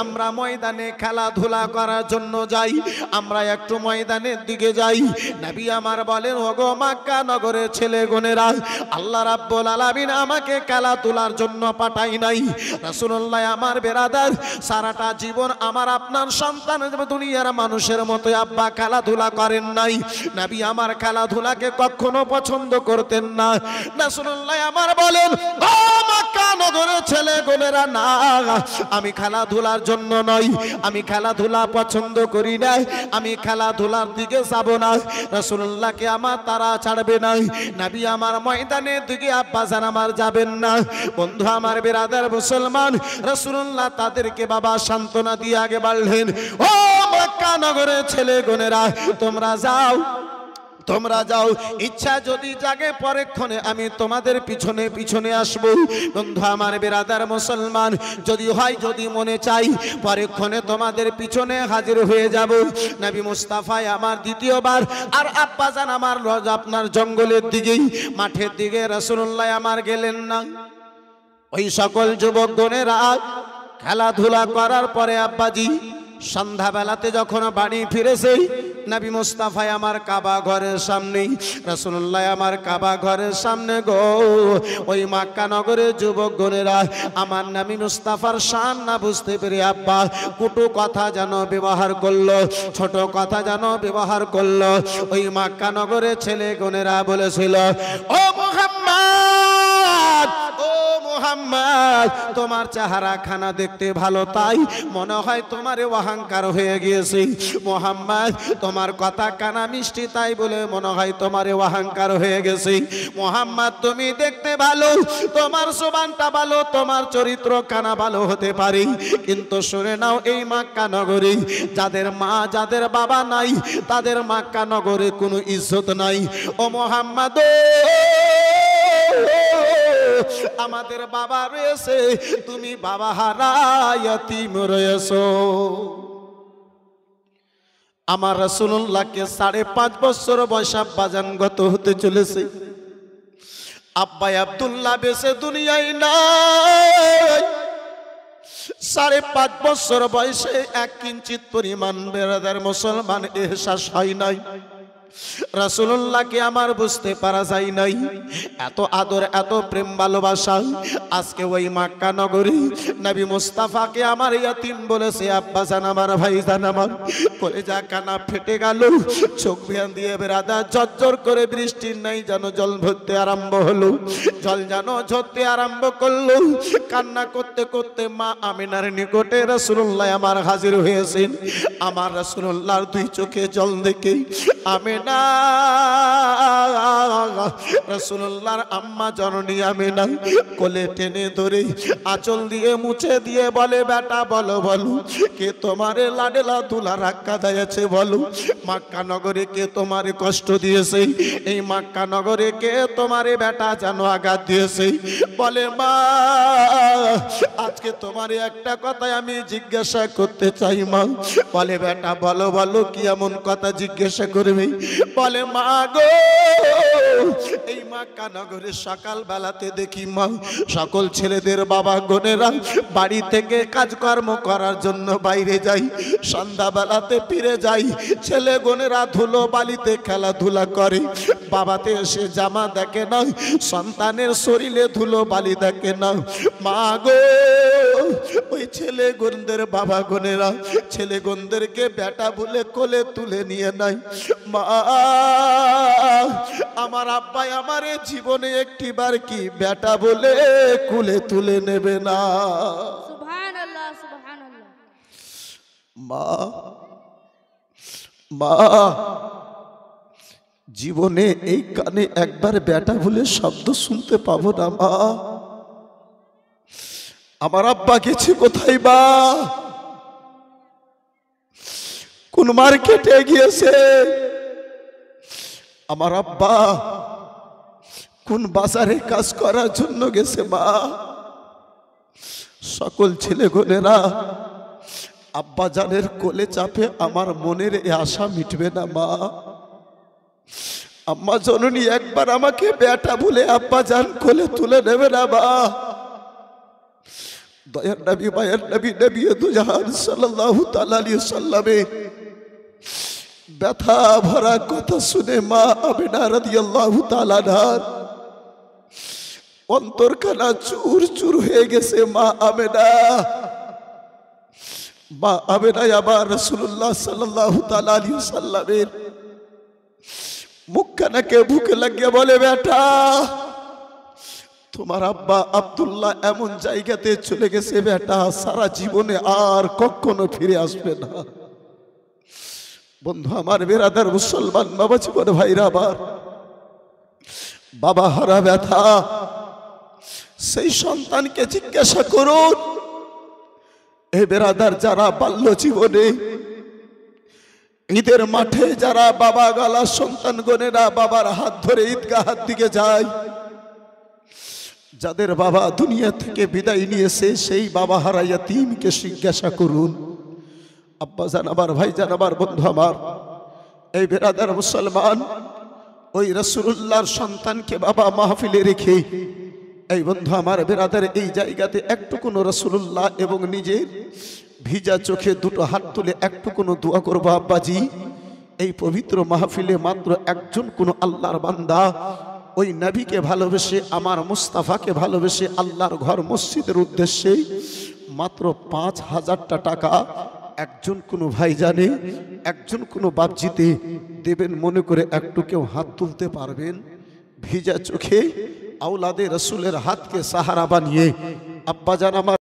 আমরা ময়দানে খেলাধুলা করার জন্য যাই, আমরা একটু ময়দানের দিকে যাই। নবী আমার বলেন, ওগো মক্কা নগরের ছেলে গণেরা, আল্লাহ রাব্বুল আলামিন আমাকে খেলাধুলার জন্য পাঠাই নাই। রাসূলুল্লাহ আমার বেরাদার সারাটা জীবন আমার আপনার সন্তান দুনিয়ার মানুষের মতো আব্বা খেলাধুলা করেন নাই। নবী আমার খেলাধুলাকে কখনো পছন্দ করতেন না। রাসূলুল্লাহ আমার বলেন, ও মক্কা নগরের ছেলে গণেরা, না আমি খেলাধুলার জন্য নয়, আমি খেলাধুলা পছন্দ করি না, আমি খেলাধুলার দিকে যাব না। রাসূলুল্লাহকে আমার তারা ছাড়বে না। নবী আমার ময়দানের দিকে আব্বাজান আমার যাবেন না। বন্ধু আমার বিরাদার মুসলমান, রাসূলুল্লাহ তাদেরকে বাবা সান্ত্বনা দিয়ে আগে বাড়লেন, ও মক্কা নগরের ছেলে গণেরা, তোমরা যাও, তোমরা যাও, ইচ্ছা যদি জাগে পরেক্ষণে আমি তোমাদের পিছনে পিছনে আসব। বন্ধু আমার বিরাদার মুসলমান, যদি হয়, যদি মনে চাই, পরেক্ষণে তোমাদের পিছনে হাজির হয়ে যাব। নবী মুস্তাফা আমার দ্বিতীয়বার আর আব্বাজান আমার আপনার জঙ্গলের দিকেই মাঠের দিকে রাসূলুল্লাহ আমার গেলেন না। ওই সকল যুবক গণেরা খেলাধুলা করার পরে আব্বাজি সন্ধ্যাবেলাতে যখন বাড়ি ফিরেছে, নবী মুস্তাফা আমার কাবা ঘরের সামনে, রাসূলুল্লাহ আমার কাবা ঘরের সামনে গো, ওই মক্কা নগরের যুবক গণেরা আমার নবী মুস্তাফার শান না বুঝতে পেরে আব্বা কুটু কথা যেন ব্যবহার করলো, ছোট কথা যেন ব্যবহার করলো। ওই মক্কা নগরের ছেলে গণেরা বলেছিল, ও মুহাম্মদ, ও মুহাম্মদ, তোমার চেহারা খানা দেখতে ভালো, তাই মনে হয় তোমার অহংকার হয়ে গিয়েছে। মুহাম্মদ, তোমার কথা কানা মিষ্টি, তাই বলে মনে হয় তোমার অহংকার হয়ে গেছে। মুহাম্মদ, তুমি দেখতে ভালো, তোমার জবানটা ভালো, তোমার চরিত্র কানা ভালো হতে পারে, কিন্তু শুনে নাও, এই মক্কা নগরে যাদের মা যাদের বাবা নাই, তাদের মক্কা নগরে কোনো ইজ্জত নাই। ও মুহাম্মদ, আমাদের বাবা রয়েছে, তুমি বাবা হারা ইয়াতীম রয়েছো। আমার রাসূলুল্লাহকে 5.5 বছর বয়স আব্বাজান গত হতে চলেছে। আব্বাই আব্দুল্লাহ বেঁচে দুনিয়ায় নাই। 5.5 বছর বয়সে এক কিঞ্চিত পরিমাণ বেরাদার মুসলমান এহসাস হয় নাই। রাসূলুল্লাহকে আমার বুঝতে পারা যায় নাই, এত আদর এত প্রেম ভালোবাসা। আজকে ওই মক্কা নগরী নবী মুস্তাফাকে আমার ইয়াতীম বলেছে। আব্বাজান আমার, ভাইজান আমার, কলেজা কানা ফেটে গেল, চোখ ভিয়ান দিয়ে বেরাদা ঝরঝর করে বৃষ্টির নাই যেন জল ভরতে আরম্ভ হলো, জল যেন ঝরতে আরম্ভ করলো। কান্না করতে করতে মা আমিনার নিকটে রাসূলুল্লাহ আমার হাজির হয়েছেন। আমার রাসূলুল্লাহর 2 চোখে জল দেখে আমিনা রাসূলুল্লাহর আম্মা জননী আমিনা কোলে টেনে ধরে আঁচল দিয়ে মুছে দিয়ে বলে, বেটা বলো বলো, কে তোমারে লাডেলা তুলা রাখা দিয়েছে বলো? মক্কা নগরে কে তোমারে কষ্ট দিয়েছে? এই মক্কা নগরে কে তোমারে বেটা যেন আঘাত দিয়েছে? বলে, মা আজকে তোমারে একটা কথা আমি জিজ্ঞাসা করতে চাই মা। বলে, বেটা বলো বলো, কি এমন কথা জিজ্ঞাসা করবে? বলে, মা গো, এই মক্কা নগরে সকাল বেলাতে দেখি মা সকল ছেলেদের বাবা গনেরা বাড়ি থেকে কাজকর্ম করার জন্য বাইরে যাই, সন্ধ্যা বেলাতে ফিরে যাই, ছেলে গনেরা ধুলো বালিতে খেলাধুলা করে, বাবাতে এসে জামা দেখে না, সন্তানের শরীরে ধুলো বালি দেখে না। মা গো, ওই ছেলে গনদের বাবা গনেরা ছেলে গনদেরকে বেটা বলে কোলে তুলে নিয়ে নাই। মা, আমার আব্বাই আমারে জীবনে একটিবার কি বেটা বলে কোলে তুলে নেবে না?
সুবহানাল্লাহ, সুবহানাল্লাহ।
মা, মা, জীবনে এই কানে একবার বেটা বলে শব্দ শুনতে পাবো না মা। আমার আব্বা গেছে কোথায় বা? কোন মার্কেটে গিয়েছে? আমার আব্বা কোন বাজারে কাজ করার জন্য গেছে মা। সকল ছেলেগুলেরা আব্বা জানের কোলে চাপে আমার মনের এ আশা মিটবে না মা। আম্মা জননী একবার আমাকে বেটা বলে আব্বা জান কোলে তুলে নেবে না মা। দয়ার নবী মায়ের নবী নবী দুজাহান সাল্লাল্লাহু তাআলা আলাইহি সাল্লামে ব্যথা ভরা কথা শুনে মা আমিনা রাদিয়াল্লাহু তাআলা আনহার অন্তরখানা চুর চুর হয়ে গেছে। মা আমিনা আবার রাসূলুল্লাহ সাল্লাল্লাহু তাআলা আলাইহি সাল্লামের মুখখানাকে বুকে লাগিয়ে বলে, বেটা তোমার আব্বা আব্দুল্লাহ এমন জায়গাতে চলে গেছে বেটা, সারা জীবনে আর কখনো ফিরে আসবে না। বন্ধু আমার, বেরাদার মুসলমান বাবা জীবন ভাইরা, আবার বাবা হারা ব্যথা। সেই সন্তানকে জিজ্ঞাসা করুন, এ বেরাদার যারা বাল্য জীবনে ঈদের মাঠে যারা বাবা গালা সন্তান গনেরা বাবার হাত ধরে ঈদগাহার দিকে যায়, যাদের বাবা দুনিয়া থেকে বিদায় নিয়েছে সেই বাবা হারা ইয়াতীমকে জিজ্ঞাসা করুন। আব্বা জান আমার, ভাই জান আমার, বন্ধু আমার, এই বেরাদার মুসলমান ওই রাসূলুল্লাহর সন্তানকে বাবা মাহফিলে রেখে, এই বন্ধু আমার বেরাদার এই জায়গাতে একটুকুনো রাসূলুল্লাহ এবং নিজের ভিজা চোখে দুটো হাত তুলে একটুকুনো দোয়া করবো। আব্বাজি, এই পবিত্র মাহফিলে মাত্র একজন কোন আল্লাহর বান্দা ওই নবীকে ভালোবেসে, আমার মুস্তাফাকে ভালোবেসে আল্লাহর ঘর মসজিদের উদ্দেশ্যে মাত্র ৫,০০০ টাকা একজন কোনো ভাই জানে, একজন কোনো বাপজিতে দেবেন মনে করে একটু কেউ হাত তুলতে পারবেন? ভিজা চোখে আওলাদে রসুলের হাতকে সাহারা বানিয়ে আব্বাজান আমার